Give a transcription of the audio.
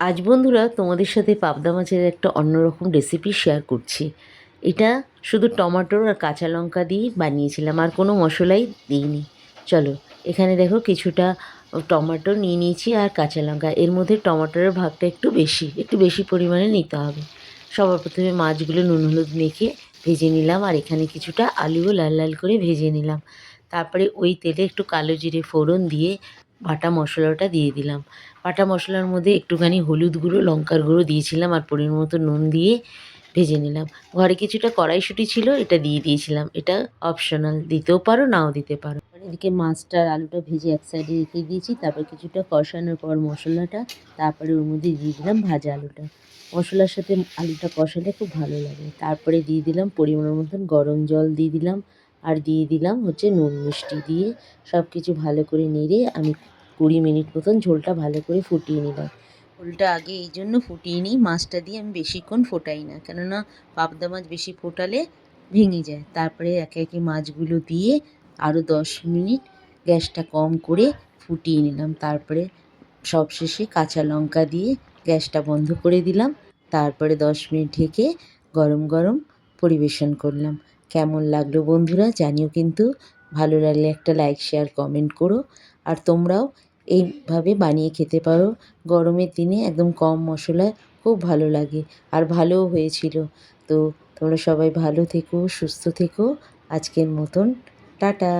আজ বন্ধুরা তোমাদের সাথে পাবদা মাছের একটা অন্যরকম রেসিপি শেয়ার করছি। এটা শুধু টমেটোর আর কাঁচা লঙ্কা দিয়ে বানিয়েছিলাম, আর কোনো মশলাই দিইনি। চলো, এখানে দেখো কিছুটা টমেটো নিয়ে নিয়েছি আর কাঁচা লঙ্কা। এর মধ্যে টমেটোর ভাগটা একটু বেশি পরিমাণে নিতে হবে। সবার প্রথমে মাছগুলো নুন হলুদ মেখে ভেজে নিলাম, আর এখানে কিছুটা আলুও লাল লাল করে ভেজে নিলাম। তারপরে ওই তেলে একটু কালো জিরে ফোড়ন দিয়ে বাটা মশলাটা দিয়ে দিলাম। বাটা মশলার মধ্যে একটুখানি হলুদ গুঁড়ো, লঙ্কার গুঁড়ো দিয়েছিলাম, আর পরিমাণ মতো নুন দিয়ে ভেজে নিলাম। ঘরে কিছুটা কড়াইশুঁটি ছিল, এটা দিয়ে দিয়েছিলাম। এটা অপশনাল, দিতেও পারো নাও দিতে পারো। এদিকে মাছটা আর আলুটা ভেজে এক সাইডে রেখে দিয়েছি। তারপর কিছুটা কষানোর পর মশলাটা, তারপরে ওর মধ্যে দিয়ে দিলাম ভাজা আলুটা। মশলার সাথে আলুটা কষালে খুব ভালো লাগে। তারপরে দিয়ে দিলাম পরিমাণ মতন গরম জল দিয়ে দিলাম, আর দিয়ে দিলাম নুন মিষ্টি দিয়ে সব কিছু ভালো করে নেড়ে আমি 20 মিনিট মতন ঝোলটা ভালো করে ফুটিয়ে নিলাম। ঝোলটা আগে এই জন্য ফুটিয়ে নিই, মাছটা দিয়ে আমি বেশিক্ষণ ফোটাই না, কেননা পাবদা মাছ বেশি ফোটালে ভেঙে যায়। তারপরে একে একে মাছগুলো দিয়ে আরও 10 মিনিট গ্যাসটা কম করে ফুটিয়ে নিলাম। তারপরে সবশেষে কাঁচা লঙ্কা দিয়ে গ্যাসটা বন্ধ করে দিলাম। তারপরে 10 মিনিট ঢেকে গরম গরম পরিবেশন করলাম। কেমন লাগলো বন্ধুরা জানিও কিন্তু। ভালো লাগলে একটা লাইক শেয়ার কমেন্ট করো। আর তোমরাও এইভাবে বানিয়ে খেতে পারো। গরমের দিনে একদম কম মশলায় খুব ভালো লাগে, আর ভালোও হয়েছিল। তো তোমরা সবাই ভালো থেকো, সুস্থ থেকো। আজকের মতন টাটা।